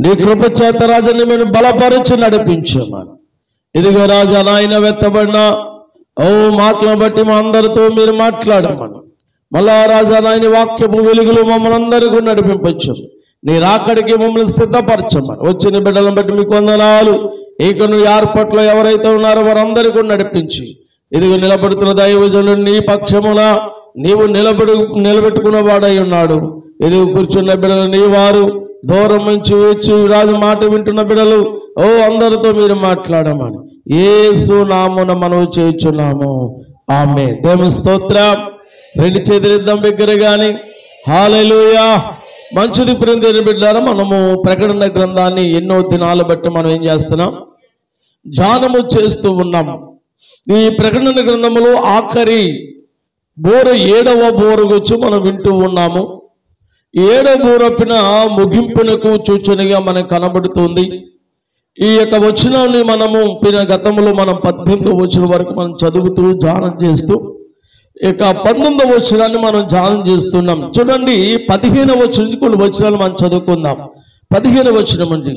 నీ కృప చేత రాజా నిన్ను బలపరిచి నడిపించమని. ఇదిగో రాజా నాయన వెత్తబడిన మాటలను బట్టి మా అందరితో మీరు మాట్లాడమని. మళ్ళా రాజా నాయన వాక్యపు వెలుగులు మమ్మల్ని అందరికీ నడిపించు. నీ రాకడికి మమ్మల్ని సిద్ధపరచమని. వచ్చిన బిడ్డలను బట్టి మీకు వందనాలు. ఇక నువ్వు ఏర్పాట్లో ఎవరైతే ఉన్నారో వారందరికీ నడిపించి ఇదిగో నిలబడుతున్న దైవజనుడు నీ పక్షమున నీవు నిలబెట్టుకున్న వాడై ఉన్నాడు. ఇదిగో కూర్చున్న బిడ్డలు నీ వారు, దూరం నుంచి వచ్చి రాజు మాట వింటున్న బిడ్డలు అందరితో మీరు మాట్లాడమని యేసు నామమున మనవి చేయుచున్నాము. ఆమేన్. దేవుని స్తోత్రం. రెండు చేతులిద్దాం బిగ్గరగాని. హల్లెలూయా. మంచిది ప్రియమైన బిడ్డలారా, మనము ప్రకటన గ్రంథాన్ని ఎన్నో దినాలు బట్టి మనం ఏం చేస్తున్నాం, ధ్యానము చేస్తూ ఉన్నాము. ఈ ప్రకటన గ్రంథములో ఆఖరి బోర 7వ బోర గురించి మనం వింటూ ఉన్నాము. 7వ బోరపిన ముగింపునకు సూచనగా మనకు కనబడుతుంది. ఈ యొక్క వచనాన్ని మనము గతంలో మనం 18వ వచనం వరకు మనం చదువుతూ ధ్యానం చేస్తూ ఇక 19వ వచనాన్ని మనం ధ్యానం చేస్తున్నాం. చూడండి, 15వ వచనం కొన్ని వచనాలు మనం చదువుకుందాం. 15వ వచనం నుంచి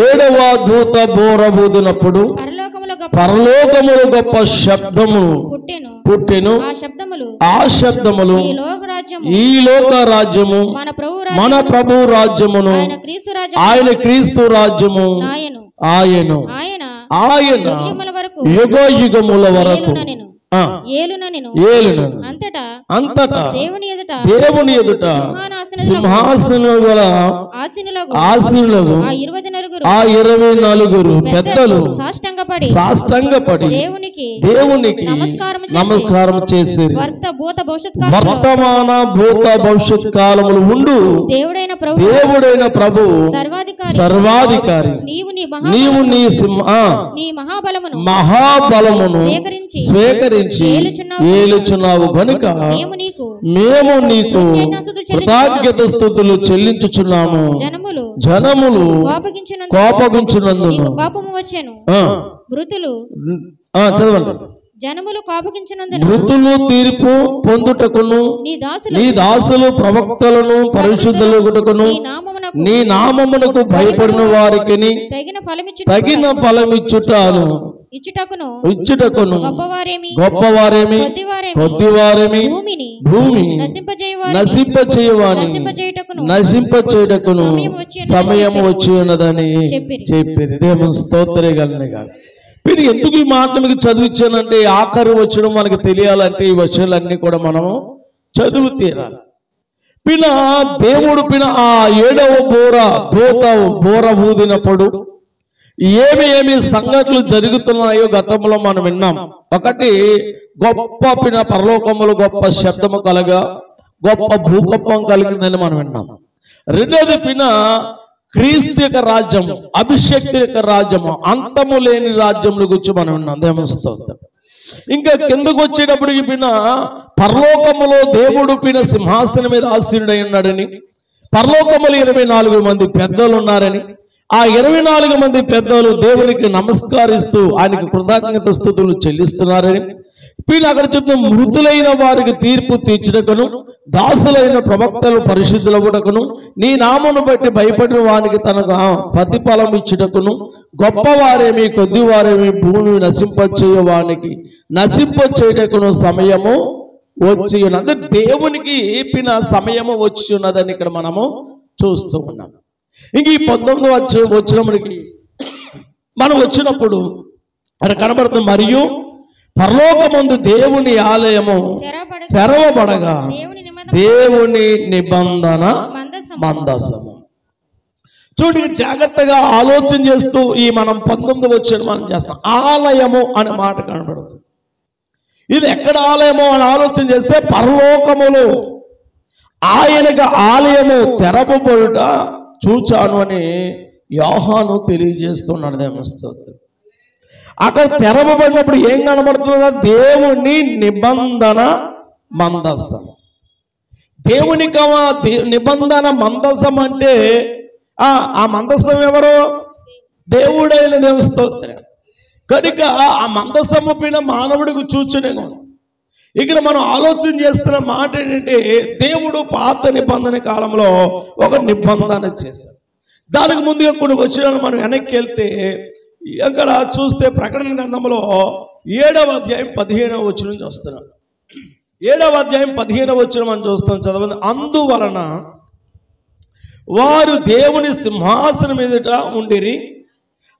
7వ దూత బోర ఊదినప్పుడు పరలోకములో గొప్ప శబ్దము పుట్టెను. ఆ శబ్దములు ఈ లోక రాజ్యము మన ప్రభు రాజ్యమును ఆయన క్రీస్తు రాజ్యము ఆయన యుగ యుగముల వరకు అంతటా దేవుని ఎదుట సింహాసనముల ఆసీనులకు ఆ 24 పెద్దలు సాష్టాంగపడి దేవునికి నమస్కారం చేసిరి. వర్తమాన భూత భవిష్యత్ కాలములు ఉండు దేవుడైన ప్రభు సర్వాధికారి నీవు నీ మహాబలమును స్వీకరించి ఏలుచున్నావు గనుక మేము నీకు కృతజ్ఞత స్తుతులు చెల్లించుచున్నాము. జనములు కోపగించినందున చదవండి. జనములు కోపగించినందున మృతులు తీర్పు పొందుటకును నీ దాసులు ప్రవక్తలను పరిశుద్ధులగుటకును నీ నామమునకు భయపడిన వారికి తగిన ఫలమిచ్చుటను ఇచ్చుటకును గొప్పవారేమి కొద్దివారేమి భూమి నశింపచేయుటకును సమయం వచ్చి ఉన్నదని చెప్పేది. దేవుని స్తోత్రముగా. మీరు ఎందుకు ఈ మాట మీకు చదివించానంటే, ఆఖరు వచ్చడం మనకు తెలియాలంటే ఈ వచనాలన్నీ కూడా మనము చదువు తీరాలి. దేవుడు ఆ 7వ బోర ఊదినప్పుడు ఏమి సంగతులు జరుగుతున్నాయో గతంలో మనం విన్నాం. ఒకటి, గొప్ప పరలోకములు గొప్ప శబ్దము కలగా గొప్ప భూకంపం కలిగిందని మనం విన్నాం. రెండోది క్రీస్తు యొక్క రాజ్యము, అభిషేక్తి యొక్క రాజ్యము, అంతము లేని రాజ్యముల గురించి మనం విన్నాం. దేవుని స్తోత్రం. ఇంకా కిందకు వచ్చేటప్పటికి పరలోకములో దేవుడు సింహాసనం మీద ఆసీనుడై ఉన్నాడని, పరలోకములు 24 మంది పెద్దలు ఉన్నారని, ఆ 24 మంది పెద్దలు దేవునికి నమస్కరిస్తూ ఆయనకు కృతజ్ఞత స్తుతులు చెల్లిస్తున్నారని, అక్కడ చెప్తే మృతులైన వారికి తీర్పు తీర్చుటకును దాసులైన ప్రవక్తలు పరిశుద్ధులగుటకును నీ నామమును బట్టి భయపడిన వానికి తనకు ప్రతిఫలం ఇచ్చుటకును గొప్పవారేమి కొద్దివారేమి భూమి నశింపచేయుటకును సమయము వచ్చి ఉన్నది. దేవునికి సమయము వచ్చి ఉన్నదని ఇక్కడ మనము చూస్తూ ఉన్నాం. ఇంక ఈ 19వ వచనమునికి మనం వచ్చినప్పుడు అక్కడ కనబడుతుంది, మరియు పరలోకమందు దేవుని ఆలయము తెరవబడగా దేవుని నిబంధన మందసము. చూడండి, జాగ్రత్తగా ఆలోచన చేస్తూ ఈ మనం 19వ వచనం మనం చేస్తాం. ఆలయము అనే మాట కనబడుతుంది. ఇది ఎక్కడ ఆలయము అని ఆలోచన చేస్తే పరలోకములో ఆయనకు ఆలయము తెరవబడుట చూచాను అని యోహాను తెలియజేస్తున్నాడు. దేవస్తోత్రం. అక్కడ తెరవబడినప్పుడు ఏం కనబడుతుందో దేవుని నిబంధన మందసం. దేవునికి నిబంధన మందసం అంటే ఆ మందసం ఎవరు? దేవుడైన దేవస్తోత్రం. కనుక ఆ మందసము పైన మానవుడికి చూచునేగా. ఇక్కడ మనం ఆలోచన చేస్తున్న మాట ఏంటంటే, దేవుడు పాత నిబంధన కాలంలో ఒక నిబంధన చేశారు. దానికి ముందుగా కొన్ని వచనాలు మనం వెనక్కి వెళ్తే అక్కడ చూస్తే ప్రకటన గ్రంథంలో 7వ అధ్యాయం 15వ వచనం చూస్తున్నాం. 7వ అధ్యాయం 15వ వచనం మనం చూస్తాం, చదవండి. అందువలన వారు దేవుని సింహాసనం ఎదుట ఉండిరి,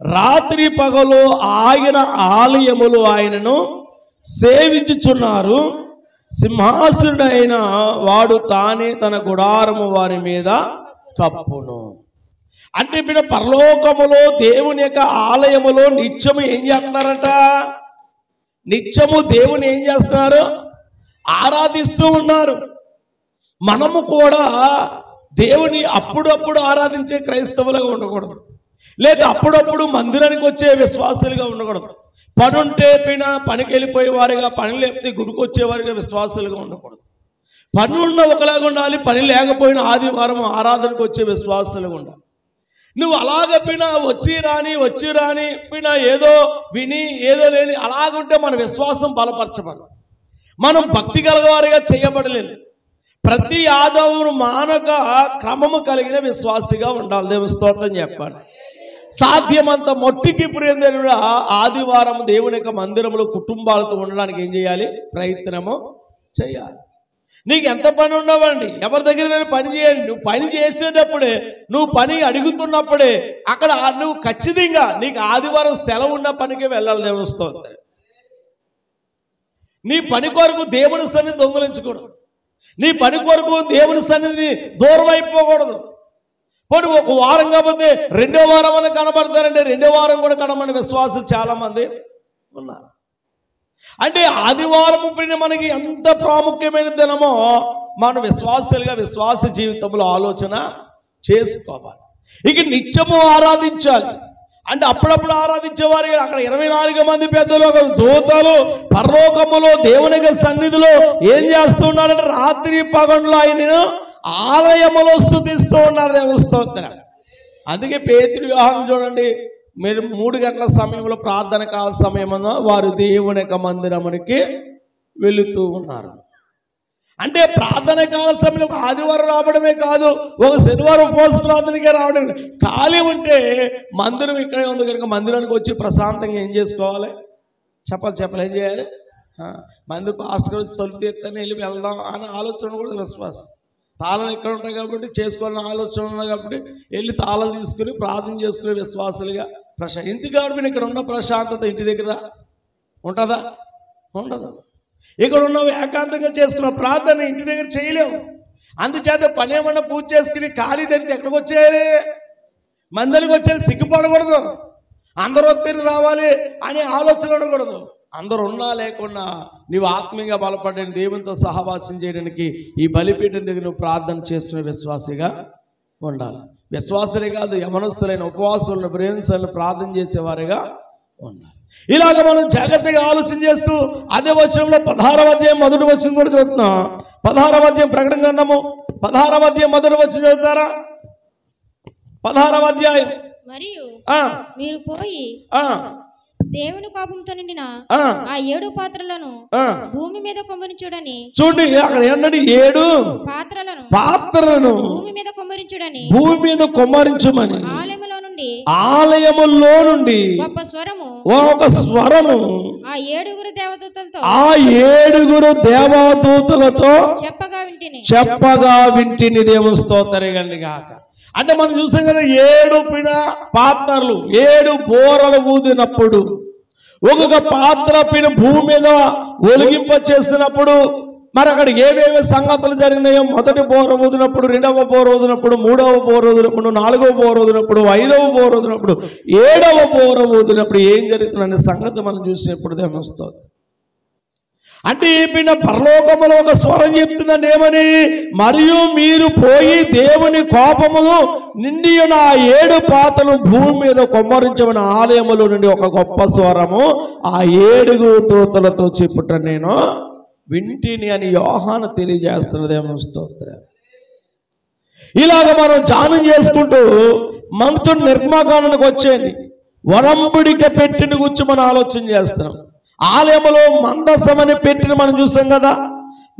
రాత్రి పగలు ఆయన ఆలయములు ఆయనను సేవించుచున్నారు. సింహాసనుడైన వాడు తానే తన గుడారము వారి మీద కప్పును. అంటే ఇప్పుడు పరలోకములో దేవుని యొక్క ఆలయములో నిత్యము ఏం చేస్తున్నారట? నిత్యము దేవుని ఏం చేస్తున్నారు? ఆరాధిస్తూ ఉన్నారు. మనము కూడా దేవుని అప్పుడప్పుడు ఆరాధించే క్రైస్తవులుగా ఉండకూడదు, లేదా అప్పుడప్పుడు మందిరానికి వచ్చే విశ్వాసులుగా ఉండకూడదు. పని ఉంటే పనికి వెళ్ళిపోయే వారిగా, పని లేకపోతే గుడికి వచ్చేవారిగా విశ్వాసులుగా ఉండకూడదు. పని ఉన్న ఒకలాగా ఉండాలి, పని లేకపోయినా ఆదివారం ఆరాధనకు వచ్చే విశ్వాసులుగా ఉండాలి. నువ్వు అలాగ వచ్చి రాని ఏదో విని ఏదో లేని అలాగుంటే మన విశ్వాసం బలపరచబడదు, మనం భక్తి గలవారిగా చేయబడలేదు. ప్రతి ఆదివారం మానక క్రమము కలిగిన విశ్వాసిగా ఉండాలి. దేవుని స్తోత్రం చెప్పాలి. సాధ్యమంత మొట్టికి ప్రియంగా ఆదివారం దేవుని యొక్క మందిరంలో కుటుంబాలతో ఉండడానికి ఏం చేయాలి? ప్రయత్నము చేయాలి. నీకు ఎంత పని ఉండవండి, ఎవరి దగ్గర నేను పని చేయాలి. నువ్వు పని చేసేటప్పుడే, నువ్వు పని అడుగుతున్నప్పుడే అక్కడ నువ్వు ఖచ్చితంగా నీకు ఆదివారం సెలవు ఉన్న పనికి వెళ్ళాలి. దేవుని స్తోత్రం. నీ పని కొరకు దేవుని సన్నిధి దొంగలించకూడదు, నీ పని కొరకు దేవుని సన్నిధిని దూరం అయిపోకూడదు. పోనీ ఒక వారం కాకపోతే 2వ వారం అని కనబడతారంటే 2వ వారం కూడా కనబడిన విశ్వాసులు చాలా మంది ఉన్నారు. అంటే ఆదివారం మనకి ఎంత ప్రాముఖ్యమైన దినమో మన విశ్వాసులుగా విశ్వాస జీవితంలో ఆలోచన చేసుకోవాలి. ఇక నిత్యము ఆరాధించాలి. అంటే అప్పుడప్పుడు ఆరాధించేవారు అక్కడ 24 మంది పెద్దలు, దూతలు పరలోకములో దేవుని సన్నిధిలో ఏం చేస్తున్నారంటే రాత్రి పగళ్ళు ఆయనను ఆలయములో స్తుతిస్తూ ఉన్నారు. దేవుని స్తోత్రం. అందుకే పేతురు యోహాను చూడండి, మీరు 3 గంటల సమయంలో ప్రార్థన కాల సమయమున వారు దేవుని యొక్క మందిరమునికి వెళుతూ ఉన్నారు. అంటే ప్రార్థన కాల సమయంలో ఒక ఆదివారం రావడమే కాదు, ఒక శనివారం ఉపవాస ప్రార్థనకే రావడం. ఖాళీ ఉంటే మందిరం ఇక్కడే ఉంది కనుక మందిరానికి వచ్చి ప్రశాంతంగా ఏం చేసుకోవాలి? చెప్పాలి ఏం చేయాలి? మందిరం పాస్టర్ వచ్చి తలుపు తీస్తానే వెళ్ళి వెళ్దాం అనే ఆలోచన కూడా విశ్వాసం. తాళాలు ఇక్కడ ఉంటాయి కాబట్టి చేసుకోవాలని ఆలోచన ఉన్నాయి కాబట్టి వెళ్ళి తాళాలు తీసుకుని ప్రార్థన చేసుకునే విశ్వాసాలుగా ఇంటికి కాబట్టి ఇక్కడ ఉన్న ప్రశాంతత ఇంటి దగ్గర ఉంటుందా? ఉండదు. ఇక్కడ ఉన్న ఏకాంతంగా చేసుకున్న ప్రార్థన ఇంటి దగ్గర చేయలేము. అందుచేత పని ఏమన్నా పూజ చేసుకుని ఖాళీ తెరిచి ఎక్కడికి వచ్చేయాలి? మందిరికి వచ్చేది. సిగ్గుపడకూడదు, అందరూ తిరిగి రావాలి అనే ఆలోచన ఉండకూడదు. అందరూ ఉన్నా లేకున్నా నీవు ఆత్మీయంగా బలపడిన దేవునితో సహవాసం చేయడానికి ఈ బలిపీఠం దగ్గర నువ్వు ప్రార్థన చేసుకునే విశ్వాసిగా ఉండాలి. విశ్వాసులే కాదు, యవనస్తులైన ఉపవాసులను ప్రేమించాలని ప్రార్థన చేసేవారిగా ఉండాలి. ఇలాగ మనం జాగ్రత్తగా ఆలోచన చేస్తూ అదే వచనంలో 16వ అధ్యాయం మొదటి వచనం కూడా చదువుతున్నాం. 16వ అధ్యాయం ప్రకటన గ్రంథము 16వ అధ్యాయం మొదటి వచనం చదువుతారా? 16వ అధ్యాయం. మరియు మీరు పోయి దేవుని కోపంతో నిండిన ఆ 7 పాత్రలను భూమి మీద కుమ్మరించుడని. చూడండి అక్కడ ఏంటంటే 7 పాత్రలను భూమి మీద కుమ్మరించమని ఆలయములో నుండి ఒక స్వరము ఆ 7 దేవదూతలతో చెప్పగా వింటిని. దేవుని స్తోత్రం గాక. అంటే మనం చూసాం కదా, 7 పాత్రలు 7 బోరలు ఊదినప్పుడు ఒక్కొక్క పాత్ర భూమి మీద ఒలిగింప చేసినప్పుడు మరి అక్కడ ఏవేవి సంగతులు జరిగినాయో, మొదటి బోర ఊదినప్పుడు, 2వ బోర ఊదినప్పుడు, 3వ బోర ఊదినప్పుడు, 4వ బోర ఊదినప్పుడు, 5వ బోర ఊదినప్పుడు, 7వ బోర ఊదినప్పుడు ఏం జరుగుతుందనే సంగతి మనం చూసినప్పుడు దేవస్తుంది. అంటే పరలోకములో ఒక స్వరం చెప్తుందండి, ఏమని? మరియు మీరు పోయి దేవుని కోపము నిండి ఉన్న ఆ 7 పాత్రలు భూమి మీద కుమ్మరించమని ఆలయములో నుండి ఒక గొప్ప స్వరము ఆ 7 దూతలతో చెప్పుట నేను వింటిని అని యోహాను తెలియజేస్తున్నదేమో. స్తోత్రం. ఇలాగ మనం ధ్యానం చేసుకుంటూ మనతో నిర్మాకాండానికి వచ్చేది వరంబడిక పెట్టిన గురించి మనం ఆలోచన చేస్తున్నాం. ఆలయంలో మందసమని పెట్టిన మనం చూసాం కదా,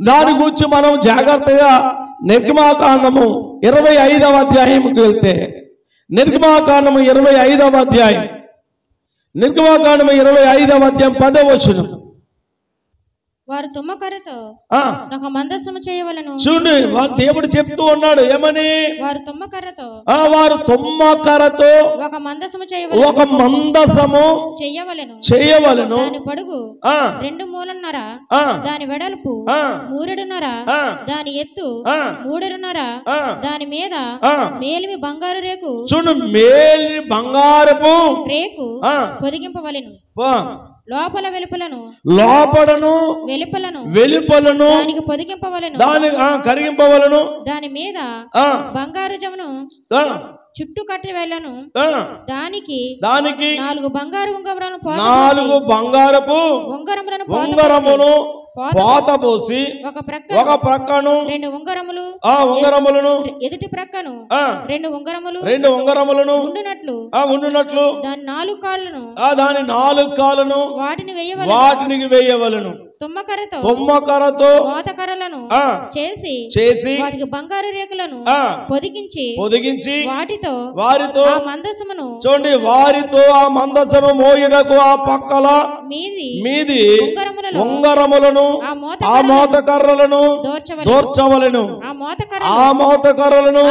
దాని గురించి మనం జాగ్రత్తగా నిర్గమాకాండము 25వ అధ్యాయంకి వెళ్తే నిర్గమాకాండము 25వ అధ్యాయం, నిర్గమాకాండము 25వ అధ్యాయం 10వ వచనం. వారు తుమ్మకర్రతో ఒక మందసము చేయవలెను. చూడండి, దేవుడు చెప్తూ ఉన్నాడు ఏమని? వారు తుమ్మకర్రతో ఒక మందసము చేయవలెను. దాని పొడుగు 2 మూరన్నర, దాని వెడల్పు 3.5, దాని ఎత్తు 3.5, దాని మీద మేలిమి బంగారు రేకు, చూడు మేలిమి బంగారపు రేకు పొదిగింపవలెను. లోపల వెలుపలను దానికి పొదిగింపవలెను, కరిగింపవలను. దాని మీద బంగారు జమును చుట్టూ కట్టి వెళ్ళను. దానికి 4 బంగారు బంగారపు ఉంగరములను పోతపోసి ఒక ప్రక్కను 2 ఉంగరములు, ఎదుటి ప్రక్కను 2 ఉంగరములను ఉండునట్లు దాని 4 కాళ్ళను వాటిని వేయవలెను. తుమ్మకర్రతో మోతకర్రలను చేసి వాటికి బంగారు రేకులను పొదిగించి వారితో ఆ మందసమును, చూడండి, వారితో ఆ మందసము మోయుటకు ఆ పక్కల మీది ఉంగరములను ఆ మోతకర్రలను దూర్చవలెను. ఆ మోతకర్రలను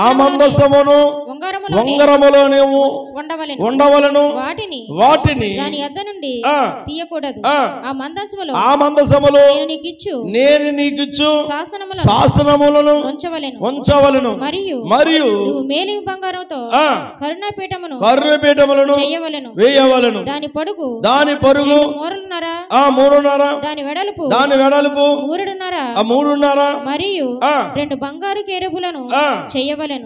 ఆ మందసమును ఉంగరములోనే ఉండవలెను. వాటిని దాని యొద్ద నుండి తీయకూడదు. ఆ మందసములో నేను నీకిచ్చు శాసనములను ఉంచవలెను. మరియు మేలిమి బంగారంతో కరుణపీఠములను వేయవలెను. దాని పొడుగు 3.5, 3.5, దాని వెడల్పు 3.5, మరియు 2 బంగారు కేరుబులను చేయవలెను.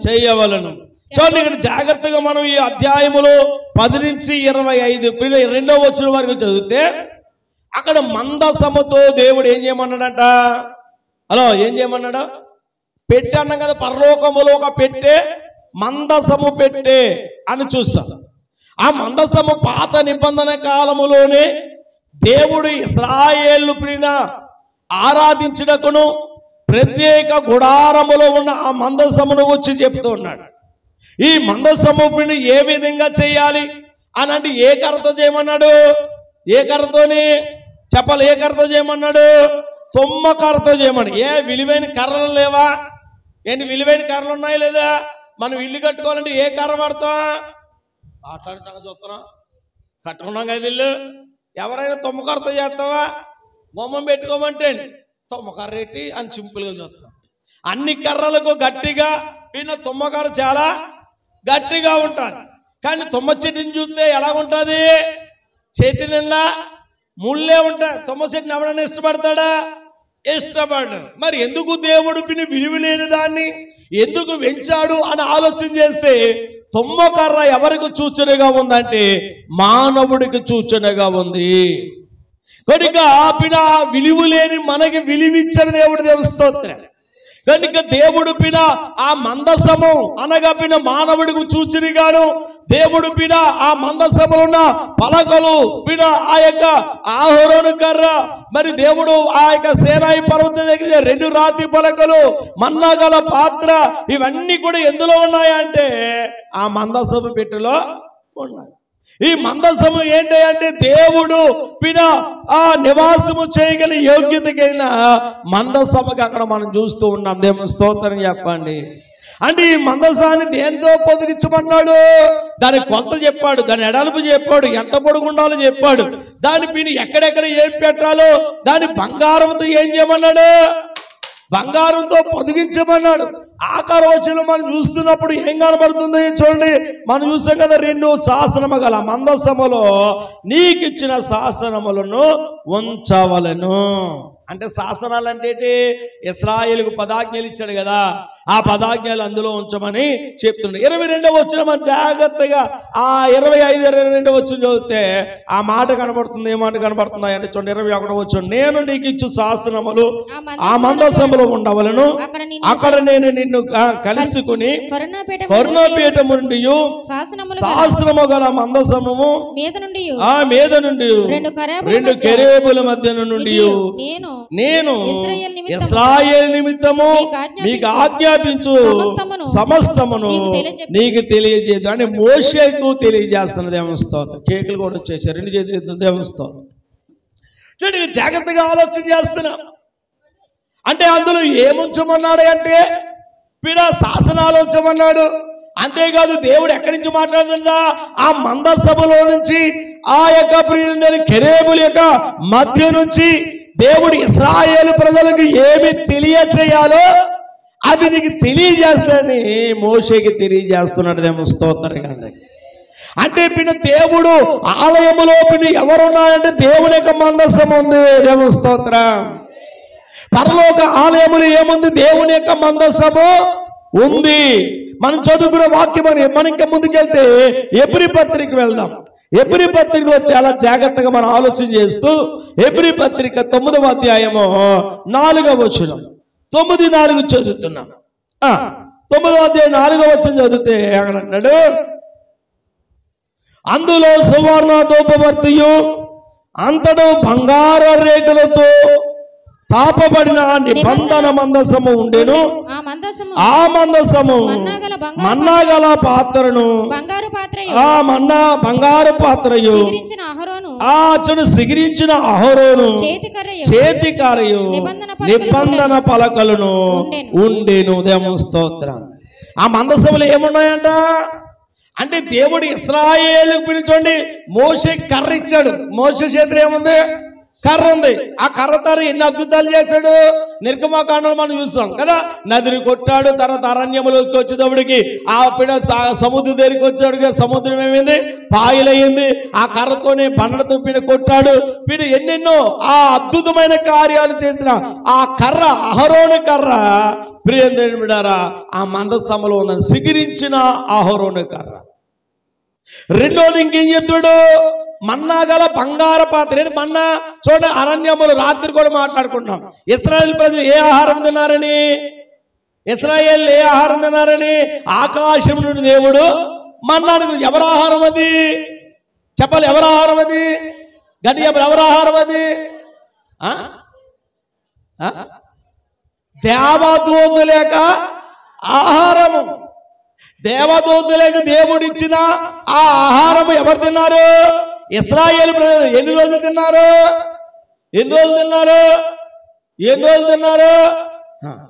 చూడండి, ఇక్కడ జాగ్రత్తగా మనం ఈ అధ్యాయములో 10 నుంచి 25 2వ వచనం వరకు చదివితే అక్కడ మందసముతో దేవుడు ఏం చేయమన్నాడట? ఏం చేయమన్నాడా? పెట్టె అన్నాం కదా, పరలోకములో ఒక పెట్టె, మందసము పెట్టె అని చూస్తాం. ఆ మందసము పాత నిబంధన కాలములోనే దేవుడు ఇశ్రాయేలు ప్రిన ఆరాధించుటకును ప్రత్యేక గుడారములో ఉన్న ఆ మందసమును వచ్చి చెప్తూ ఉన్నాడు. ఈ మందసము ప్రిని ఏ విధంగా చేయాలి అని అంటే ఏ కర్రతో చేయమన్నాడు? ఏ కర్రతోని చెప్పాలి? ఏ కర్రతో చేయమన్నాడు? తుమ్మకర్రతో చేయమని. విలువైన కర్రలు లేవా? ఏంటి విలువైన కర్రలు ఉన్నాయి లేదా? మనం ఇల్లు కట్టుకోవాలంటే ఏ కర్ర పడతాం? మాట్లాడుతున్నా చూస్తున్నాం, కట్టుకున్నాం కదా ఇల్లు. ఎవరైనా తుమ్మకర్రతో చేస్తావా? బొమ్మం పెట్టుకోమంటే తుమ్మకర్ర ఎట్టి అని సింపుల్గా చూస్తాం. అన్ని కర్రలకు గట్టిగా తుమ్మకర్ర చాలా గట్టిగా ఉంటుంది. కానీ తుమ్మ చెట్టుని చూస్తే ఎలా ఉంటుంది? చెట్టు నిండా ముళ్ళే ఉంటాయి. తుమ్మ చెట్టుని ఎవడన్నా ఇష్టపడతాడా? ఇష్టపడ్డాడు. మరి ఎందుకు దేవుడు విలువ లేని దాన్ని ఎందుకు పెంచాడు అని ఆలోచన చేస్తే తుమ్మకర్ర ఎవరికి సూచనగా ఉందంటే మానవుడికి సూచనగా ఉంది. కనుక విలువ లేని మనకి విలువిచ్చాడు దేవుడు. స్తోత్రం. కనుక దేవుడు ఆ మందసము అనగా మానవుడికి సూచనగాను దేవుడు ఆ మందసములో ఉన్న పలకలు ఆ యొక్క ఆహరోను కర్ర, మరి దేవుడు ఆ యొక్క సేనాయి పర్వతం దగ్గర 2 రాతి పలకలు, మన్నాగల పాత్ర, ఇవన్నీ కూడా ఎందులో ఉన్నాయంటే ఆ మందసము పెట్టెలో ఉన్నాయి. ఈ మందసము ఏంటి అంటే దేవుడు ఆ నివాసము చేయగల యోగ్యత కలిగిన మందసముకి అక్కడ మనం చూస్తూ ఉన్నాం. దేవుని స్తోత్రం చెప్పండి. అంటే ఈ మందసాన్ని దేనితో పొదిగించమన్నాడు? దాని కొలత చెప్పాడు, దాని ఎడల్పు చెప్పాడు, ఎంత పొడుగు ఉండాలో చెప్పాడు, దాని ఎక్కడెక్కడ ఏం పెట్టాలో, దాని బంగారంతో ఏం చేయమన్నాడు? బంగారంతో పొదిగించమన్నాడు. ఆకార వచనం మనం చూస్తున్నప్పుడు ఏం కనబడుతుంది చూడండి. మనం చూసాం కదా, 2 శాసనము గల మందసములో నీకిచ్చిన శాసనములను ఉంచవలెను. అంటే శాసనాలు అంటే ఇశ్రాయేలుకు పదాజ్ఞలు ఇచ్చాడు కదా, ఆ పదాజ్ఞలు అందులో ఉంచమని చెప్తున్నాడు. 22వ వచనం జాగ్రత్తగా ఆ 25, 22వ వచనం చదివితే ఆ మాట కనబడుతుంది. ఏ మాట కనబడుతుంది అంటే చూడండి, 21వ వచనం, నేను నీకు ఇచ్చు శాసనములు ఆ మందసములో ఉండవలను, అక్కడ నేను నిన్ను కలుసుకుని కరుణాపీఠము నుండి శాసనము గల మందసము ఆ మీద నుండి 2 కెరూబుల మధ్య నుండి నేను ఇశ్రాయేలు నిమిత్తము మీకు ఆజ్ఞ ఆజ్ఞాపించు సమస్తమును నీకు తెలియజేయదు అని మోషేకు తెలియజేస్తున్న దేవుని స్తోత్రం. కేకులు కూడా వచ్చేసారు, 2 చేతులు దేవుని స్తోత్రం. చూడండి, జాగ్రత్తగా ఆలోచన చేస్తున్నా. అంటే అందులో ఏముంచమన్నాడు అంటే శాసనాలు ఉంచమన్నాడు. అంతేకాదు దేవుడు ఎక్కడి నుంచి మాట్లాడుతుందా, ఆ మందసభలో నుంచి, ఆ యొక్క ప్రియులైన కెరూబుల యొక్క మధ్య నుంచి దేవుడు ఇశ్రాయేలు ప్రజలకు ఏమి తెలియచేయాలో అది నీకు తెలియజేస్తాడని మోషేకి తెలియజేస్తున్నాడు దేవుని స్తోత్రం. అంటే దేవుడు ఆలయములో ఎవరున్నాయంటే దేవుని యొక్క మందసం ఉంది. దేవుని స్తోత్రం. పరలోక ఆలయములు ఏముంది? దేవుని యొక్క మందసము ఉంది. మనం చదువుకున్న వాక్యం అని మనం ఇంకా ముందుకెళ్తే ఎబ్రీ పత్రిక వెళ్దాం. ఎబ్రీ పత్రికలో చాలా జాగ్రత్తగా మనం ఆలోచన చేస్తూ ఎబ్రీ పత్రిక 9వ అధ్యాయము 4వ వచనం 9:4 చదువుతున్నాం. 9వ అధ్యాయం 4వ వచనం చదివితే అన్నాడు, అందులో సువర్ణ ధూపవర్తియు అంతటా బంగారు రేకులతో తాపబడిన నిబంధన మందసము ఉండెను. ఆ మందసము మన్నాగల పాత్రను బంగారు పాత్రయు సిగిరించిన అహరోను చేతికారయు నిబంధన పలకలను ఉండెను. దేవుని స్తోత్రం. ఆ మందసములు ఏమున్నాయంట అంటే దేవుడు ఇశ్రాయేలు పిలిచండి, మోషే కర్ర ఇచ్చాడు. మోషే చేతిలో ఏముంది? కర్ర ఉంది. ఆ కర్రతో ఎన్ని అద్భుతాలు చేశాడు. నిర్గమాకాండంలో మనం చూస్తాం కదా. నదిని కొట్టాడు, తర్వాత అరణ్యములోకి వచ్చేటప్పటికి ఆ సముద్రం దగ్గరికి వచ్చాడు. సముద్రం ఏమైంది? పాయలయ్యింది. ఆ కర్రతోనే బండతో కొట్టాడు. ఎన్నెన్నో ఆ అద్భుతమైన కార్యాలు చేసిన ఆ కర్ర, అహరోను కర్ర ప్రియందేవుని బిడ్డలారా ఆ మందసములో ఉందని సిగిరించిన అహరోను కర్ర. రెండోది ఇంకేం చెప్తాడు? మన్నా గల బంగారు పాత్ర. మన్నా చూడండి, అరణ్యములు రాత్రి కూడా మాట్లాడుకుంటున్నాం. ఇశ్రాయేలు ప్రజలు ఏ ఆహారం తిన్నారని, ఇశ్రాయేలు ఏ ఆహారం తిన్నారని ఆకాశం నుండి దేవుడు మన్నాను. ఎవరి ఆహారం అది? చెప్పాలి, ఎవరి ఆహారం అది? గట్టి ఎవరి ఆహారం అది? దేవదూత లేక ఆహారము. దేవదూతలకు దేవుడు ఇచ్చిన ఆ ఆహారం ఎవరు తిన్నారు? ఇశ్రాయేలు ప్రజలు. ఎన్ని రోజులు తిన్నారు?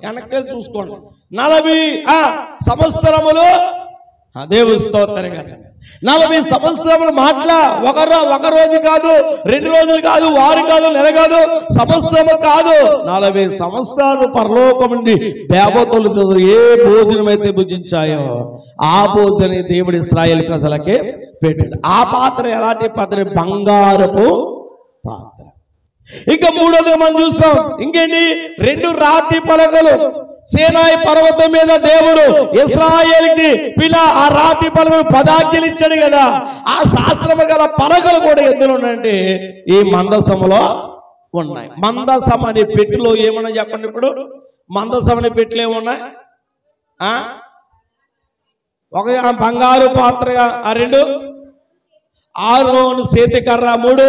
వెనక్కి చూసుకోండి. 40 సంవత్సరములు. దేవుని స్తోత్రం. 40 సంవత్సరములు ఒక రోజు కాదు, 2 రోజులు కాదు, వారు కాదు, నెల కాదు, సంవత్సరము కాదు, 40 సంవత్సరాలు పరలోకం నుండి దేవతలు ఏ భోజనం అయితే భుజించాయో ఆ భోజనం దేవుడు ఇశ్రాయేలు ప్రజలకే పెట్టాడు. ఆ పాత్ర ఎలాంటి పాత్ర? బంగారపు పాత్ర. ఇంకా మూడోది మనం చూసాం. ఇంకేంటి? 2 రాతి పలకలు. సీనాయి పర్వతం మీద దేవుడు ఇశ్రాయేలుకి ఆ రాతి పలకలు పదాజ్ఞలు ఇచ్చాడు కదా. ఆ శాస్త్రము గల పలకలు కూడా ఎందులో ఉన్నాయంటే ఈ మందసములో ఉన్నాయి. మందసం అనే పెట్టిలో ఏమన్నా చెప్పండి. ఇప్పుడు మందసం అనే పెట్టిలో ఏమున్నాయి? ఒక బంగారు పాత్ర, 2 అహరోను చేతికర్ర, 3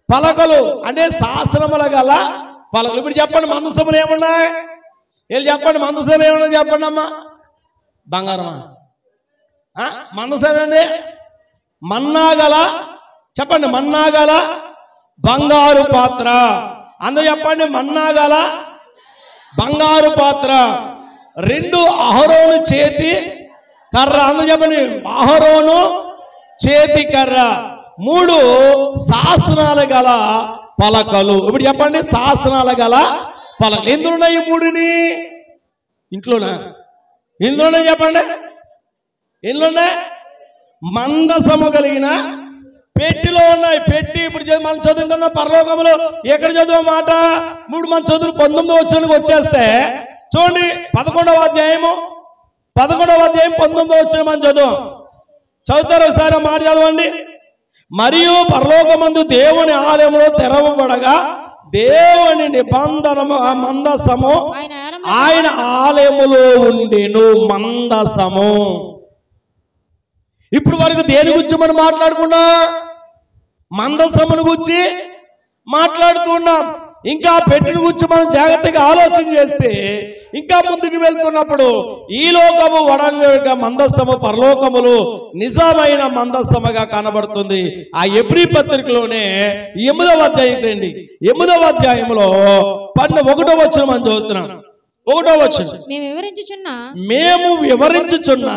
పలకలు అంటే శాసనముల గల పలకలు. ఇప్పుడు చెప్పండి, మందసములు ఏమున్నాయి? వీళ్ళు చెప్పండి, మందసం ఏమన్నా చెప్పండి అమ్మా. బంగారమా? మందసం ఏంది? మన్నాగల, చెప్పండి, మన్నాగల బంగారు పాత్ర. అందరూ చెప్పండి, మన్నాగల బంగారు పాత్ర. 2 అహరోను చేతి కర్ర. అందరూ చెప్పండి, అహరోను చేతి కర్ర. 3 శాసనాలు గల పలకలు. ఇప్పుడు చెప్పండి, శాసనాలు గల పలకలు. ఎందులో ఉన్నాయి? 3ని ఇంట్లోనే చెప్పండి. ఎందులోనే? మందసము కలిగిన పెట్టిలో ఉన్నాయి. పెట్టి ఇప్పుడు మనం చదువుకున్న పరలోకములో ఎక్కడ చదువు మాట. ఇప్పుడు మన చదువు 19వ వచనానికి వచ్చేస్తే చూడండి, 11వ అధ్యాయం 19వ వచనం మనం చదువుతారు. ఒకసారి మాట చదవండి. మరియు పరలోకమందు దేవుని ఆలయంలో తెరవబడగా దేవుని నిబంధనము ఆ మందసము ఆయన ఆలయములో ఉండెను. మందసము. ఇప్పుడు వరకు దేని గురించి మనం మాట్లాడుకున్నా? మందసమును గురించి మాట్లాడుతున్నాం. ఇంకా పెట్టిన గురించి మనం జాగ్రత్తగా ఆలోచన చేస్తే ఇంకా ముందుకు వెళ్తున్నప్పుడు ఈ లోకము వడంగా మందస్సము, పరలోకములు నిజమైన మందస్సముగా కనబడుతుంది. ఆ ఎబ్రీ పత్రికలోనే 8వ అధ్యాయం రండి. 8వ అధ్యాయంలో 1వ వచనం మనం చదువుతున్నాం. 1వ వచనం, మేము వివరించుచున్న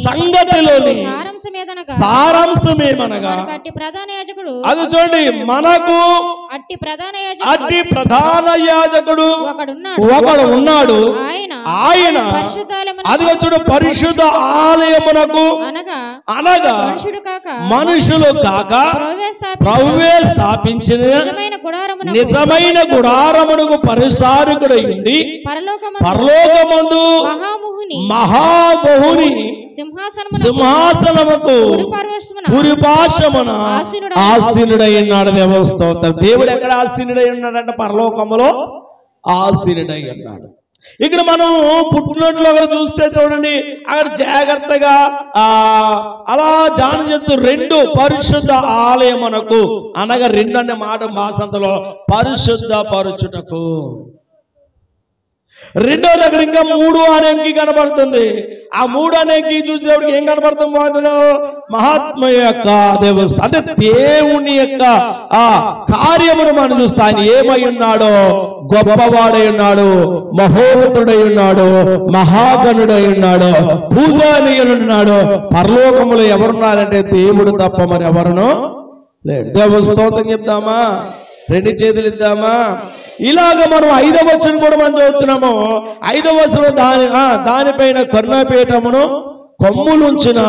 సంగతిలోని సారాంశమేమనగా అది చూడండి, మనకు అట్టి ప్రధాన యాజకుడు ఒకడు ఉన్నాడు. ఆయన అది చూడు, పరిశుద్ధ ఆలయమునకు అనగా మనుషులు కాక ప్రభువే స్థాపించిన నిజమైన గుడారమునకు పరిసారకుడై ఉండి పరలోకమందు మహాబహుని సింహాసనముకు పురిపార్శ్వమున ఆసీనుడై ఉన్నాడు. దేవస్తోత్రం. దేవుడు ఎక్కడ ఆసీనుడై ఉన్నాడంటే పరలోకములో ఆసీనుడై ఉన్నాడు. ఇక్కడ మనం పుట్టినట్లు అక్కడ చూస్తే చూడండి, అక్కడ జాగ్రత్తగా అలా జాన చేస్తూ 2 పరిశుద్ధ ఆలయమునకు అనగా 2 అనే మాట భాషంతలో పరిశుద్ధ పరుచుటకు. 2వ దగ్గర ఇంకా 3 అనే అంకి కనబడుతుంది. ఆ 3 అనే అంకి చూసేటప్పటికి ఏం కనబడుతుంది? మహాత్మ యొక్క దేవస్థానం, అంటే దేవుని యొక్క ఆ కార్యమును మనం చూస్తే ఆయన ఏమై ఉన్నాడో, గొప్పవాడై ఉన్నాడు, మహోన్నతుడై ఉన్నాడు, మహాగణుడై ఉన్నాడు, పూజనీయుడు ఉన్నాడు. పరలోకములో ఎవరున్నారంటే దేవుడు తప్ప మరి ఎవరునో లేడు. దేవుని స్తోత్రం చెప్తామా? 2 చేతులు ఇద్దామా? ఇలాగ మనం 5వ వచనం కూడా మనం చదువుతున్నాము. 5వ వచనం దానిపైన కరుణాపీఠమును కొమ్ములుంచిన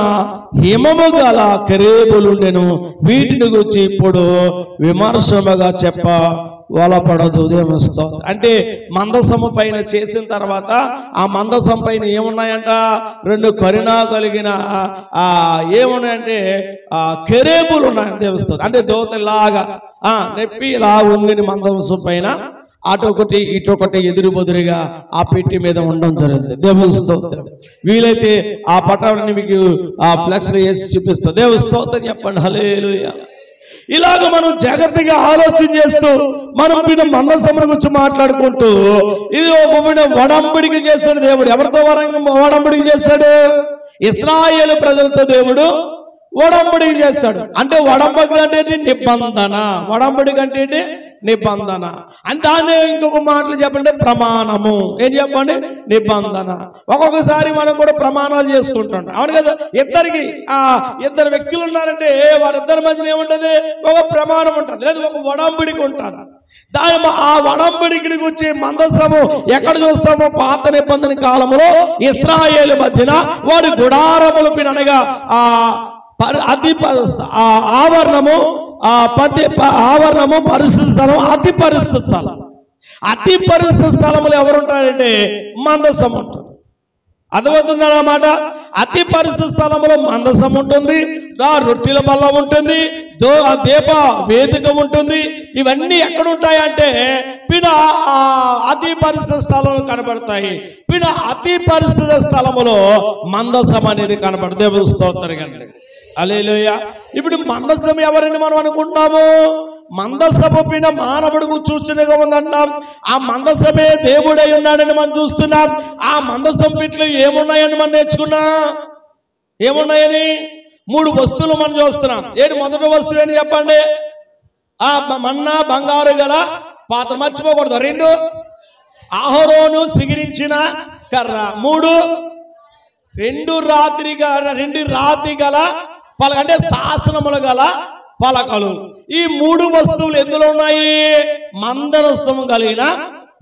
హిమము గల కెరూబులుండెను. వీటిని గురించి ఇప్పుడు విమర్శముగా చెప్ప వలపడదు. దేవుని స్తోత్రం. అంటే మందసము పైన చేసిన తర్వాత ఆ మందసం పైన ఏమున్నాయంట? 2 కరుణ కలిగిన ఏమున్నాయంటే కెరూబులు ఉన్నాయి. దేవుని స్తోత్రం. అంటే దేవతలాగా నెప్పి ఇలా ఉంగిని మందసం పైన అటొకటి ఇటొకటి ఎదురు బదురుగా ఆ పెట్టి మీద ఉండడం జరిగింది. దేవుని స్తోత్రం. వీలైతే ఆ పటాన్ని మీకు ఆ ఫ్లెక్స్ లో వేసి చూపిస్తా. దేవుని స్తోత్రం చెప్పండి. హల్లెలూయా. ఇలాగ మనం జాగ్రత్తగా ఆలోచన చేస్తూ మనం మందసముల గురించి మాట్లాడుకుంటూ ఇది ఒక వడంబడికి చేశాడు దేవుడు. ఎవరితో వడంబడికి చేశాడు? ఇశ్రాయేలు ప్రజలతో దేవుడు వడంబడికి చేశాడు. అంటే వడంబడి అంటే నిబంధన, వడంబడికి అంటే నిబంధన. అంటే దాన్ని ఇంకొక మాటలు చెప్పండి, ప్రమాణము. ఏం చెప్పండి? నిబంధన. ఒక్కొక్కసారి మనం కూడా ప్రమాణాలు చేసుకుంటాం, అవును కదా? ఇద్దరు వ్యక్తులు ఉన్నారంటే వారిద్దరి మధ్యన ఏముంటది? ఒక ప్రమాణం ఉంటుంది, లేదా ఒక వడంబడికి ఉంటుంది. ఆ వడంబడికి వచ్చే మందసము ఎక్కడ చూస్తామో? పాత నిబంధన కాలంలో ఇశ్రాయేలు మధ్యన వారి గుడారములు అనగా ఆవరణము పరిస్థితి స్థలం, అతి పరిస్థితి స్థలం. అతి పరిస్థితి స్థలములు ఎవరుంటారంటే మందసం ఉంటుంది. అర్థమవుతుందన్నమాట. అతి పరిస్థితి స్థలంలో మందసం ఉంటుంది, రొట్టెల బల్ల ఉంటుంది, దీప వేదిక ఉంటుంది. ఇవన్నీ ఎక్కడ ఉంటాయంటే అతి పరిస్థితి స్థలంలో కనబడతాయి. అతి పరిస్థితి స్థలములో మందసం అనేది కనబడుతుంది. దేవుని స్తోత్రం కండి. హల్లెలూయా. ఇప్పుడు మందసం ఎవరని మనం అనుకుంటున్నాము? మందసము పైన మానవుడికి సూచనగా ఉందంటాం. ఆ మందసమే దేవుడై ఉన్నాడని మనం చూస్తున్నాం. ఆ మందసం పిట్లు ఏమున్నాయని మనం నేర్చుకున్నా? ఏమున్నాయని 3 వస్తువులు మనం చూస్తున్నాం. మొదటి వస్తువు అని చెప్పండి? మన్నా బంగారు గల పాత్ర. మర్చిపోకూడదు. 2 అహరోను సిగిరించిన కర్ర. 3 2 రాతి గల పలక, అంటే శాసనములు గల పలకలు. ఈ 3 వస్తువులు ఎందులో ఉన్నాయి? మందరసము కలిగిన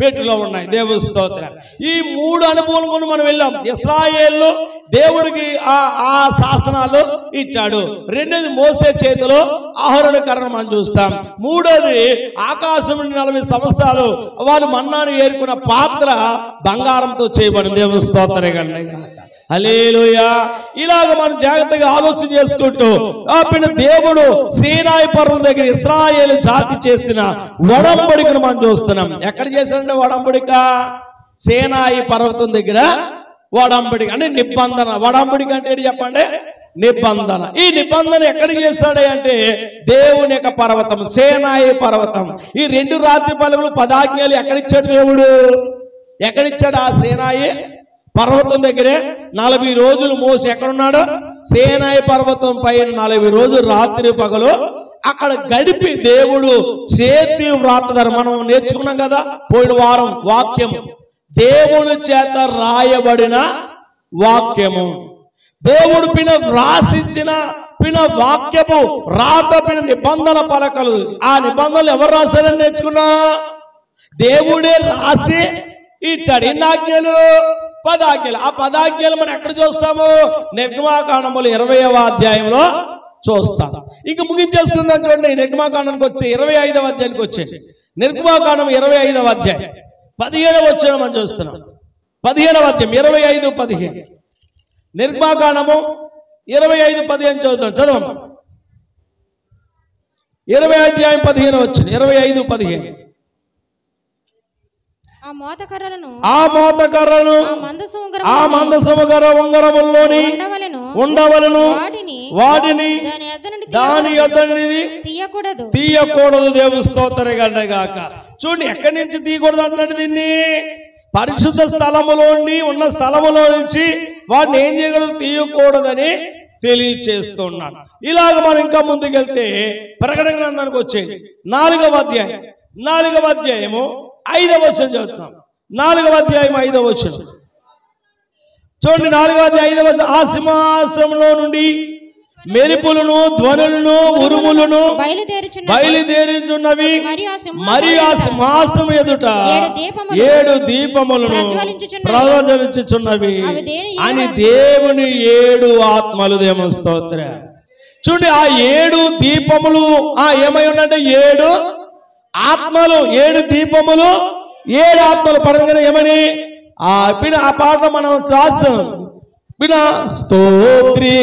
పెట్టిలో ఉన్నాయి. దేవుని స్తోత్రం. ఈ 3 అనుభవాలను మనం వెళ్ళాం. ఇశ్రాయేలు దేవుడికి ఆ శాసనాలు ఇచ్చాడు. 2ది మోసే చేతిలో అహరోను కర్రను మనం చూస్తాం. 3వది ఆకాశం నుండి 40 సంవత్సరాలు వాళ్ళు మన్నాను ఏరుకున్న పాత్ర బంగారంతో చేయబడింది. దేవుని స్తోత్రం కండి. హల్లెలూయా. ఇలాగ మనం జాగ్రత్తగా ఆలోచన చేసుకుంటూ దేవుడు సీనాయి పర్వతం దగ్గర ఇశ్రాయేలు జాతి చేసిన వడంబడికను మనం చూస్తున్నాం. ఎక్కడ చేశాడంటే వడంబడిక? సీనాయి పర్వతం దగ్గర వడంబడిక, అంటే నిబంధన. వడంబడిక అంటే ఏంటి చెప్పండి? నిబంధన. ఈ నిబంధన ఎక్కడికి చేస్తాడు అంటే దేవుని యొక్క పర్వతం, సేనాయి పర్వతం. ఈ 2 రాత్రి పలుకులు 10 ఆజ్ఞలు ఎక్కడిచ్చాడు దేవుడు? ఎక్కడిచ్చాడు? ఆ సేనాయి పర్వతం దగ్గరే 40 రోజులు మోసి ఎక్కడున్నాడు? సేనాయి పర్వతం పైన 40 రోజులు రాత్రి పగలు అక్కడ గడిపి దేవుడు చేతి వ్రాత ద్వారా మనం నేర్చుకున్నాం కదా పోయిన వారం. వాక్యము దేవుని చేత రాయబడిన వాక్యము, దేవుడు పిన వ్రాసించిన పిన వాక్యము, రాత పిన నిబంధన పలకలు. ఆ నిబంధనలు ఎవరు రాశారని నేర్చుకున్నా? దేవుడే రాసి ఇచ్చాడు. ఎన్ని ఆజ్ఞలు? 10 ఆజ్ఞలు. ఆ 10 ఆజ్ఞలు మనం ఎక్కడ చూస్తాము? నిర్గమాకాండములు 20వ అధ్యాయంలో చూస్తాం. ఇంక ముగించేస్తుందని చూడండి. నిర్గమాకాండానికి వస్తే 25వ అధ్యాయానికి వచ్చేది. నిర్గమాకాండం 25వ అధ్యాయం 17వ వచనం మనం చూస్తున్నాం. 17వ అధ్యాయం 25:15. నిర్గమాకాండము 25:15 చదువుతాం. చదవమ్మా. 20వ అధ్యాయం 15వ వచనం. 25:15. ఆ మోతకర్రలను ఆ మందసము గల ఉంగరముల్లోని ఉండవలను, వాటిని దాని యొద్ద నుండి తీయకూడదు. దేవుని స్తోత్రం గాక. చూడండి, ఎక్కడి నుంచి తీయకూడదు అంటున్నాడు దీన్ని? పరిశుద్ధ స్థలములోని ఉన్న స్థలములో నుంచి వాటిని ఏం చేయకూడదు? తీయకూడదని తెలియచేస్తున్నాడు. ఇలాగ మనం ఇంకా ముందుకెళ్తే ప్రకటన గ్రంథానికి వచ్చేది 4వ అధ్యాయం 5వ వచనం చదువుతున్నాం. 4వ అధ్యాయం 5వ వచనం చూడండి. 4వ అధ్యాయం 5వ వచనం. ఆ సింహాసనంలో నుండి మెరుపులను, ధ్వనులను, ఉరుములను బయలుదేరుచున్నవి. మరియు ఆ సింహాసనం ఎదుట 7 దీపములను ప్రజ్వలించుచున్నవి అని దేవుని 7 ఆత్మలు. దేవుని స్తోత్రం. చూడండి, ఆ 7 దీపములు ఏమై ఉన్నాయంటే 7 ఆత్మలు, 7 దీపములు, 7 ఆత్మలు పడగానే ఏమని ఆ పాట మనం రాస్తాం. స్తోత్రించేదము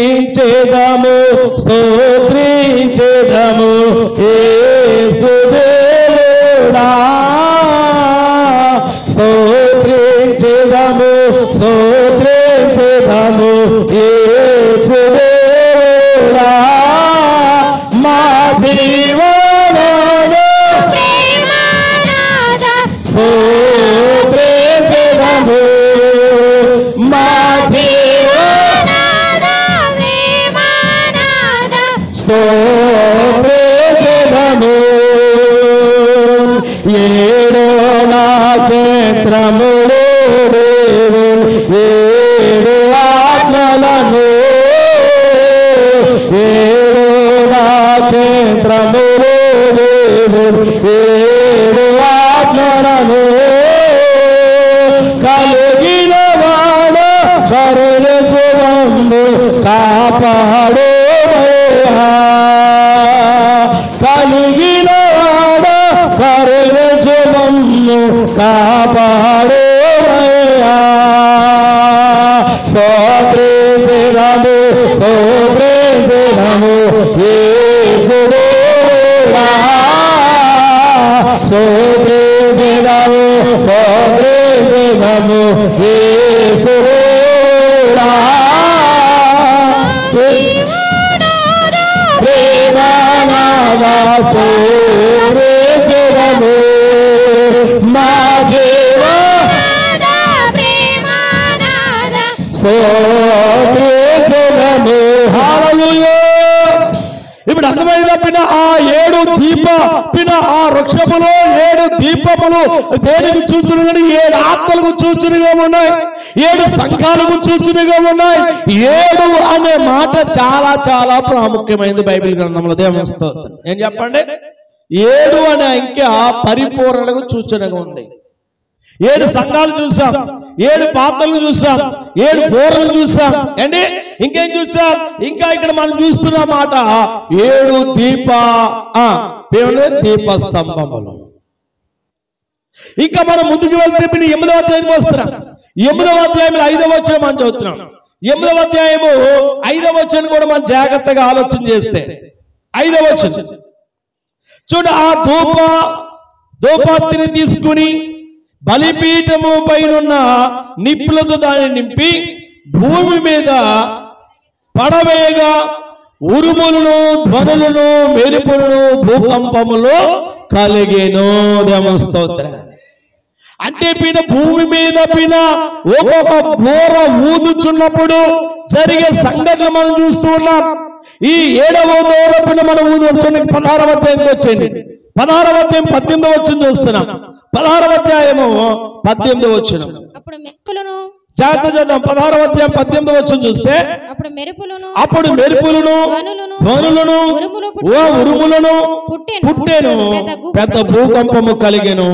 యేసుదేవుడా, స్తోత్రించేదము యేసుదేవుడా, మా జీవనాదా స్తోత్రించేదము, మా స్తోత్రము. 7 నక్షత్రములు 7 ఆత్మలను, 7 నక్షత్రములు 7 ఆత్మలను కలిగిన వాడు కరుణించువందు కాపాడు, కలిగిన వాడు కరుణించువందు కాపాడు. స్తోత్రించెదము యేసుదేవుడా, స్తోత్రించెదము యేసుదేవుడా, ప్రేమనాదా స్తోత్రించెదము, మా జీవనాదా స్తోత్రించెదము. హల్లెలూయా. ఇప్పుడు అర్థమైందా? ఆ 7 ఆ వృక్షములో 7 దీపములు దేనికి సూచనగా? 7 ఆత్మలకు సూచనగా ఉన్నాయి, 7 సంఘాలకు సూచనగా ఉన్నాయి. 7 అనే మాట చాలా చాలా ప్రాముఖ్యమైనది బైబిల్ గ్రంథంలో. దేవుని స్తోత్రం. ఏం చెప్పండి? 7 అనే అంకె పరిపూర్ణకు సూచనగా ఉంది. 7 సంఘాలు చూసాం, 7 పాత్రలు చూసాం, 7 బోర్లు చూసాం. ఏంటి ఇంకేం చూసాం? ఇంకా ఇక్కడ మనం చూస్తున్న మాట 7 దీపస్తంభములు. ఇంకా మనం ముందుకు వెళ్తే 8వ అధ్యాయానికి వస్తున్నాం. 8వ అధ్యాయంలో 5వ వచనం మనం చదువుతున్నాం. 8వ అధ్యాయము 5వ వచనం కూడా మనం జాగ్రత్తగా ఆలోచన చేస్తే 5వ వచనం చూడ. ఆ ధూపార్తిని తీసుకుని బలిపీఠము పైనున్న నిప్పులతో దాన్ని నింపి భూమి మీద పడవేగా ఉరుములను ధ్వనులను మెరుపులను భూకంపములు కలిగేను. స్తోత్ర. అంటే పీన భూమి మీద పీన ఒక్కొక్క బోర ఊదుచున్నప్పుడు జరిగే సంఘటన మనం చూస్తూ ఉన్నాం. ఈ 7వ దూర పీన మనం ఊదుకుంటున్న 16వ అధ్యాయంకి వచ్చేయండి. 16వ అధ్యాయం 18వ వచనం చూస్తున్నాం. 16వ అధ్యాయము 18వ వచనం. అప్పుడు మెరుపులను జాగ్రత్త చేద్దాం. 16వ అధ్యాయం 18వ వచనం చూస్తే అప్పుడు మెరుపులను ధ్వనులను ఉరుములను పుట్టెను, పెద్ద భూకంపము కలిగెను.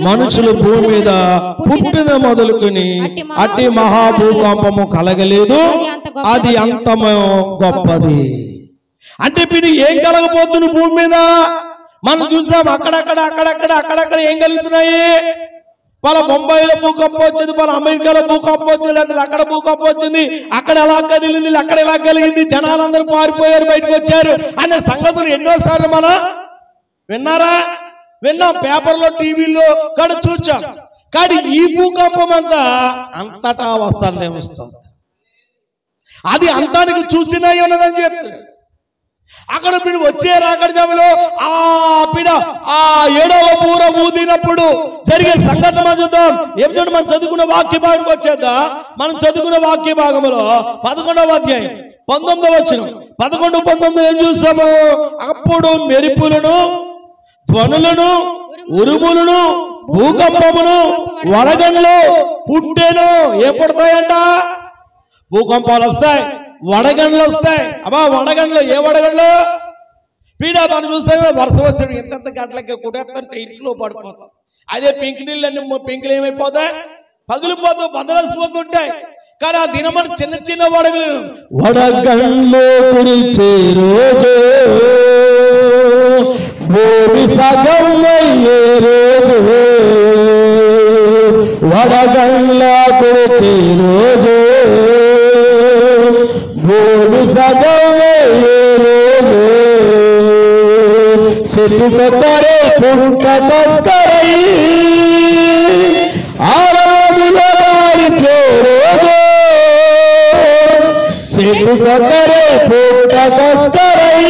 మనుషులు భూమి మీద పుట్టిన మొదలుకొని అట్టి మహాభూకంపము కలగలేదు, అది అంతము గొప్పది. అంటే మీరు ఏం కలగబోతుంది భూమి మీద? మనం చూసాం అక్కడక్కడ ఏం కలుగుతున్నాయి. వాళ్ళ బొంబాయిలో భూకంపం వచ్చింది, వాళ్ళ అమెరికాలో భూకంపం వచ్చింది, లేదా అక్కడ భూకంపం వచ్చింది, అక్కడ ఎలా కదిలింది, అక్కడ ఎలా కలిగింది, జనాలందరూ పారిపోయారు, బయటకు వచ్చారు అనే సంగతులు ఎన్నోసార్లు మనం విన్నాం. పేపర్లో, టీవీలో కూడా చూచాం. కానీ ఈ భూకంపం అంతటా వస్తుంది. అది అంతానికి చూసినా ఉన్నదని చెప్తారు. అక్కడ మీరు వచ్చే రాకడ జమలో ఆ 7వ బూర ఊదినప్పుడు జరిగే సంఘటన చూద్దాం. ఏమిటంటే మనం చదువుకున్న వాక్య భాగంకి వచ్చేద్దాం. మనం చదువుకున్న వాక్య భాగంలో 11వ అధ్యాయం 19వ వచనం 11, 19 ఏం చూసాము? అప్పుడు మెరుపులను ధ్వనులను ఉరుములను భూకంపమును వడగండ్లు పుట్టెను. ఏం పుడతాయంట? భూకంపాలు వస్తాయి, వడగండ్లు వస్తాయి. అబ్బా వడగండ్లు, ఏ వడగండ్లు? పీడా మనం చూస్తే కదా వర్షం వచ్చాడు ఎంత గంటలకి కుట్టేస్తుంటే ఇంట్లో పడిపోతాం. అదే పెంకి నీళ్ళన్నీ పెంకులు ఏమైపోతాయి? పగిలిపోతాం, బదలసిపోతుంటాయి. కానీ ఆ దినమని చిన్న చిన్న వడగలు వడగండ్లు కురిచే రోజు, భూమి సగం అయ్యే రోజు, వడగండ్ల కురిచే రోజు, భూమి సగం అయ్యే రోజు, చెట్టుకొక్కరే పుట్టకొక్కరై ఆరాధుల వారిచే రోజు, చెట్టుకొక్కరే పుట్టకొక్కరై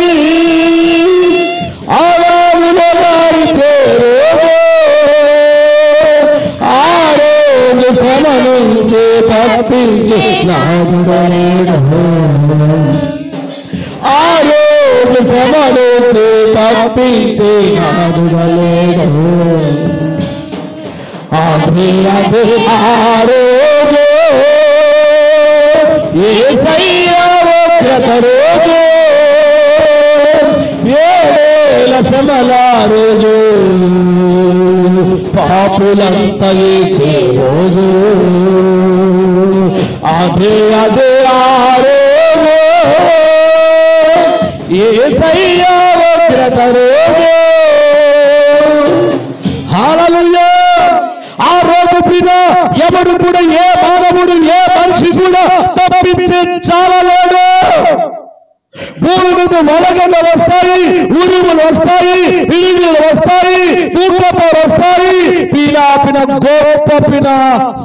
ఆరాధుల వారిచే రోజు, ఆ రోజు శ్రమ నుంచి తప్పించి నాదుడలేడు, ఆ రోజు శ్రమ నుంచి తప్పించి నాదుడలేడు, అదే అదే ఆ రోజు యేసయ్య ఉగ్రత రోజు, ఏడేల శ్రమల రోజు, పాపులంతా వేచే రోజు, అదే అదే ఆ రోజు యేసయ్య ఉగ్రత రోజు. హల్లెలూయా. ఆ రోజు పిన ఎవడు కూడా, ఏ మానవుడు, ఏ మనిషి కూడా తప్పించే చాలలేడు. భూమి మీద వడగండ్లు వస్తాయి, ఉరుములు వస్తాయి, పిడుగులు వస్తాయి, భూకంపాలు వస్తాయి, గొప్ప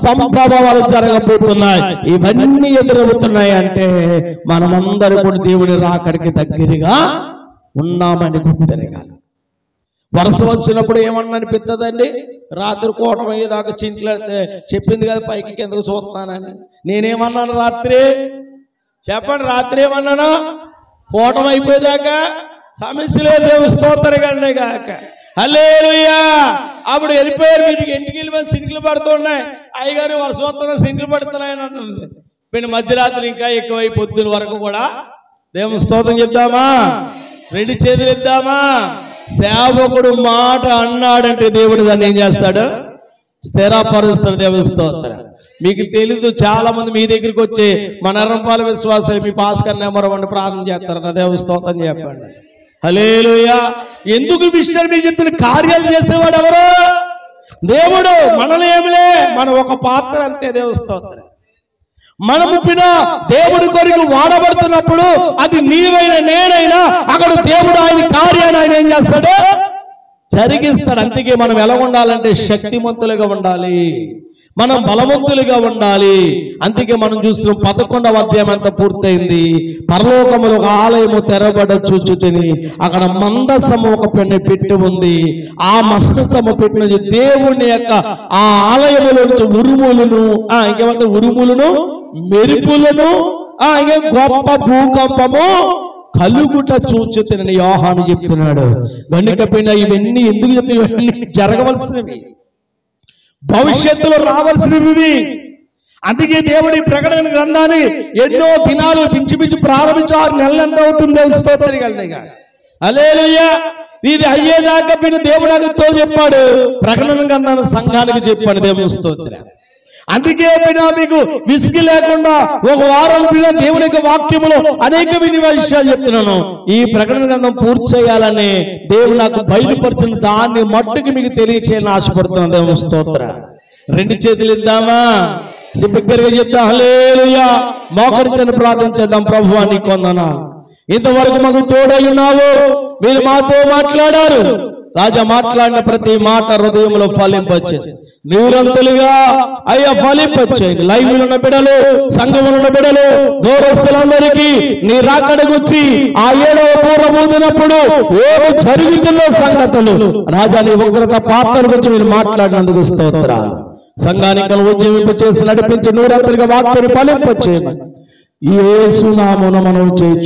సంభవాలు జరగబోతున్నాయి. ఇవన్నీ ఎదురవుతున్నాయి అంటే మనమందరూ కూడా దేవుడి రాకడికి దగ్గరగా ఉన్నామని గుర్తెరగాలి. వరుస వచ్చినప్పుడు ఏమన్నా అనిపిస్తుందండి? రాత్రి కోటం అయ్యేదాకా చింట్లడితే చెప్పింది కదా పైకి కిందకు చూస్తానని. నేనేమన్నాను రాత్రి? చెప్పండి, రాత్రి ఏమన్నాను? కోటం అయిపోయేదాకా సమస్యలే దేవుని స్తోత్రగండి కాక. హల్లెలూయా. అప్పుడు వెళ్ళిపోయారు. వీటికి ఇంటికి వెళ్ళిపోయి సినికలు పడుతున్నాయి. అయ్యగారు వర్షం వస్తున్నా సినికలు పడుతున్నాయని అంటుంది. వీళ్ళు మధ్యరాత్రి ఇంకా ఎక్కువై పొద్దున వరకు కూడా దేవుని స్తోత్రం చెప్దామా? రెండు చేతులు ఇద్దామా? సేవకుడు మాట అన్నాడంటే దేవుడు దాన్ని ఏం చేస్తాడు? స్థిరపరుస్తాడు. దేవుని స్తోత్రం. మీకు తెలీదు, చాలా మంది మీ దగ్గరికి వచ్చి మన నరంపాల విశ్వాసాలు మీ పాస్కర్ నెంబర్ 1 ప్రార్థన చేస్తారు. దేవుని స్తోత్రం చెప్పండి. హల్లెలూయా. ఎందుకు విషయాలు మీకు చెప్తున్న? కార్యాలు చేసేవాడు ఎవరు? దేవుడు. మనలో ఏమిలే, మనం ఒక పాత్ర అంతే. దేవుని స్తోత్రం. మనము పిన దేవుడి కొరకు వాడబడుతున్నప్పుడు అది నీవైనా నేనైనా అక్కడ దేవుడు ఆయన కార్యాన్ని ఆయన ఏం చేస్తాడు? జరిగిస్తాడు. అందుకే మనం ఎలా ఉండాలంటే శక్తిమంతులుగా ఉండాలి. మనం బలవంతులుగా ఉండాలి. అందుకే మనం చూస్తున్నాం 11వ అధ్యాయం అంతా పూర్తయింది. పరలోకములో ఒక ఆలయము తెరబడ చూచుచుని అక్కడ మందసము ఒక పెట్టి ఉంది. ఆ మందసము పెట్టిన దేవుని యొక్క ఆ ఆలయములో ఉరుములను ఇంకేమంటే ఉరుములను మెరుపులను ఇంకే గొప్ప భూకంపము కలుగుట చూచుచునని యోహాను చెప్తున్నాడు. గనుక ఇవన్నీ ఎందుకు చెప్తున్నా, ఇవన్నీ జరగవలసినవి, భవిష్యత్తులో రావాల్సినవి. అందుకే దేవుడి ప్రకటన గ్రంథాన్ని ఎన్నో దినాలు పిలిచి ప్రారంభించి 6 నెలలు ఎంత అవుతుందో స్తోత్రం. హల్లెలూయా. ఇది అయ్యేదాకా దేవుడితో చెప్పాడు, ప్రకటన గ్రంథాన్ని సంఘానికి చెప్పాడు దేవుని స్తోత్రం. అందుకే మీకు విసిగి లేకుండా ఒక వారం దేవుని యొక్క వాక్యములో అనేక విషయాలు చెప్తున్నాను. ఈ ప్రకటన గ్రంథం పూర్తి చేయాలని దేవుడు నాకు బయలుపరిచిన దాన్ని మట్టుకు మీకు తెలియచేయాలని ఆశపడుతున్నాను దేవుని స్తోత్రం. 2 చేతులు ఇద్దామా, బిగ్గరగా చెప్తా హల్లెలూయా. మోకరించని ప్రార్థన చేద్దాం. ప్రభువా నీకు వందనాలు, ఇంతవరకు మాకు తోడై ఉన్నావు, మీరు మాతో మాట్లాడారు రాజా. మాట్లాడిన ప్రతి మాట హృదయంలో ఫలింపచేసి నిరంతలుగా అయ్యా ఫలింపచేయండి. లైవ్ ఉన్న బిడలు, సంఘములో ఉన్న బిడలు, దూరస్తులందరికీ నీ రాకడగుచ్చి ఆ 7వ పూర్వ ఊదినప్పుడు ఏమి జరుగుతున్న సంగతులు రాజా నీ ఉగ్రత పాత్ర గురించి మీరు మాట్లాడినందుకు స్తోత్రాలు. సంఘానికి ఉద్యమింపచేసి నడిపించి నిరంతరంగా వాక్యాన్ని ఫలింపచేయమని యేసు నామమున మనం చేయొచ్చు.